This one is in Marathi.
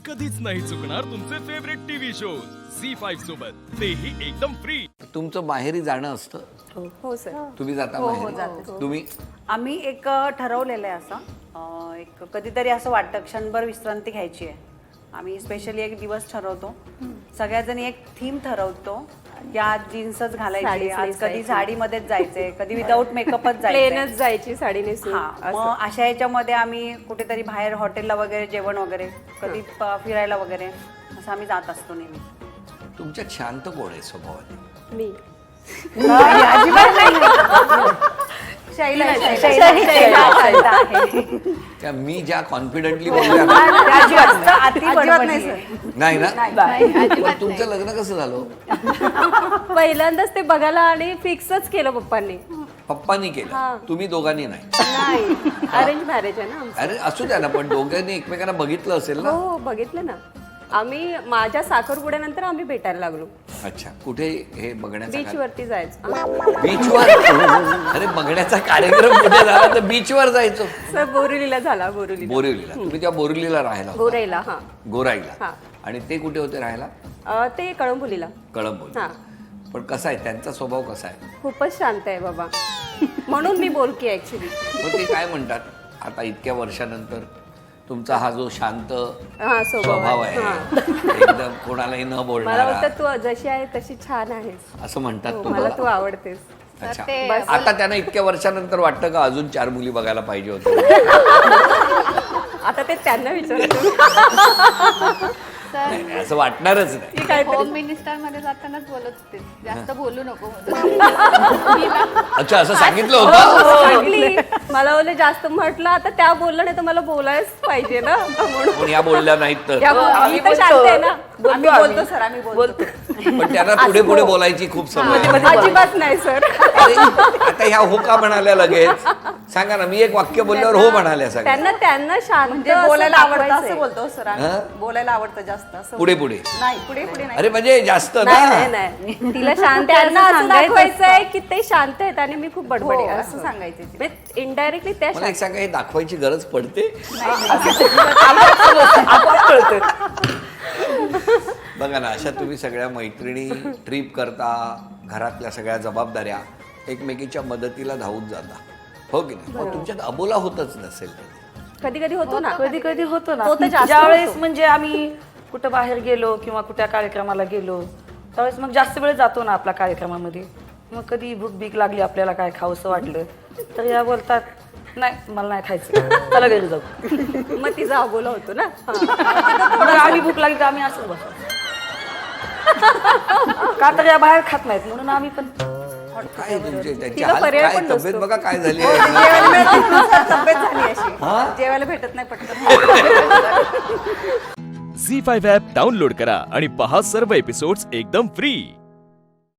कधीच नाही चुकणार तुमचे फेवरेट टीव्ही शोज झी5 सोबत, तेही एकदम फ्री. तुमचं माहेरी जाणं असतं? हो सर. तुम्ही जाता हो, माहेरी? जाते. तुम्ही? आम्ही एक ठरवलेलं आहे असं एक कधीतरी असं वाटतं क्षणभर विश्रांती घ्यायची आहे. आम्ही स्पेशली एक दिवस ठरवतो, सगळ्याजणी एक थीम ठरवतो. या जीन्सच घालायची, साडीच आज कधी नेसायची. साडीमध्येच जायचंय, कधी विदाऊट मेकअपच प्लेनच जायचंय. जायची साडी नेसून. हा, मग अशा याच्यामध्ये आम्ही कुठेतरी बाहेर हॉटेलला वगैरे जेवण वगैरे, कधी फिरायला वगैरे असं आम्ही जात असतो नेहमी. तुमच्यात शांत कोण आहे स्वभावाने? मी अजिबात नाही. शैला आहे. त्या मी ज्या कॉन्फिडेंटली बोलल्या ना, अजिबात नाही सर. नाही ना? पण तुमचं लग्न कसं झालं? पहिल्यांदाच ते बघायला आणि फिक्सच केलं पप्पांनी. पप्पानी केलं, तुम्ही दोघांनी नाही? नाही, अरेंज मॅरेज आहे ना आमचं. अरे असू द्या ना, पण दोघांनी एकमेकांना बघितलं असेल ना? हो बघितलं ना. आम्ही माझ्या साखरपुड्यानंतर आम्ही भेटायला लागलो. अच्छा, कुठे हे बघण्याचा बीच वरती जायचं. बीचवर? अरे बघण्याचा कार्यक्रम कुठे झाला तर बीचवर जायचो. सर बोरिवलीला झाला. बोरिवलीला? तुम्ही त्या बोरिवलीला राहायला होता? गोराईला. हा. गोराईला. हा. आणि ते कुठे होते राहायला? ते कळंबोलीला. कळंबोली. हा. पण कसा आहे त्यांचा स्वभाव? कसा आहे? खूपच शांत आहे बाबा. म्हणून मी बोलकी ऍक्च्युली. मग ते काय म्हणतात आता इतक्या वर्षानंतर, तुमचा हा जो शांत हा स्वभाव आहे, एकदम कोणालाही न मला बोलणारा, वाटतं तू जशी आहे तशी छान आहेस. असं म्हणतात मला तुम्हाला? तू आवडतेस. अच्छा. बस. आता त्यांना इतक्या वर्षानंतर वाटतं का अजून 4 मुली बघायला पाहिजे होत्या? आता ते त्यांना विचारतो. नाही, नाही, असं वाटणारच नाही. होम मिनिस्टर मध्ये जातानाच बोलत होते, जास्त बोलू नको. अच्छा, असं सांगितलं होतं? सांगितली. मला बोलले जास्त म्हटलं, आता त्या बोललं नाही तर मला बोलायलाच पाहिजे ना म्हणून. पण या बोलल्या नाहीत तर? आम्ही तर शांत आहे ना. आम्ही बोलतो सर, आम्ही बोलतो. पण त्यांना पुढे पुढे बोलायची खूप सवय आहे. अजिबात नाही सर. अरे, आता ह्या हो का म्हणाल्या लगेच? सांगा ना, मी एक वाक्य बोलल्यावर हो म्हणाल्या सगळ्या. त्यांना शांत म्हणजे बोलायला आवडतं असं दाखवायचंय. बोलतो सर आम्ही. बोलायला आवडतं जास्त असं. पुढे पुढे? नाही, पुढे पुढे नाही. अरे म्हणजे जास्त नाही ना. नाही तिला शांत त्यांना असं दाखवायचंय की ते शांत आहेत आणि मी खूप बडबडी हो, आहे असं सांगायचं ते. इनडायरेक्टली त्या मला एक सांगा, हे दाखवायची गरज पडते? बघा ना, अशा तुम्ही सगळ्या मैत्रिणी ट्रिप करता, घरातल्या सगळ्या जबाबदाऱ्या एकमेकीच्या मदतीला धावून जाता, हो की नाही? मग तुमच्यात अबोला होतच नसेल? कधी कधी होतो ना. कधी कधी होतो ना. तो तर जास्त ज्यावेळेस होतो. म्हणजे आम्ही कुठं बाहेर गेलो किंवा कुठल्या कार्यक्रमाला गेलो त्यावेळेस मग जास्त वेळ जातो ना आपल्या कार्यक्रमामध्ये. मग कधी भूक बीक लागली, आपल्याला काय खावंसं वाटलं तर या बोलतात नाही मला नाही खायचं, चला घरी जाऊ. मग तिचा अबोला होतो ना. मग आम्ही भूक लागली तर आम्ही असंच बसतो. का तर या बाहेर खात नाहीत म्हणून आम्ही पण. काय तुमचे त्यांची तिला हाल, पर्याय काय पण तब्येत नसतो. बघा काय झाली जेवायला मिळत नाही ना सर, तब्येत झाली अशी. हा? जेवायला भेटत नाही पटकन. झी5 ॲप डाउनलोड करा आणि पहा सर्व एपिसोड्स एकदम फ्री.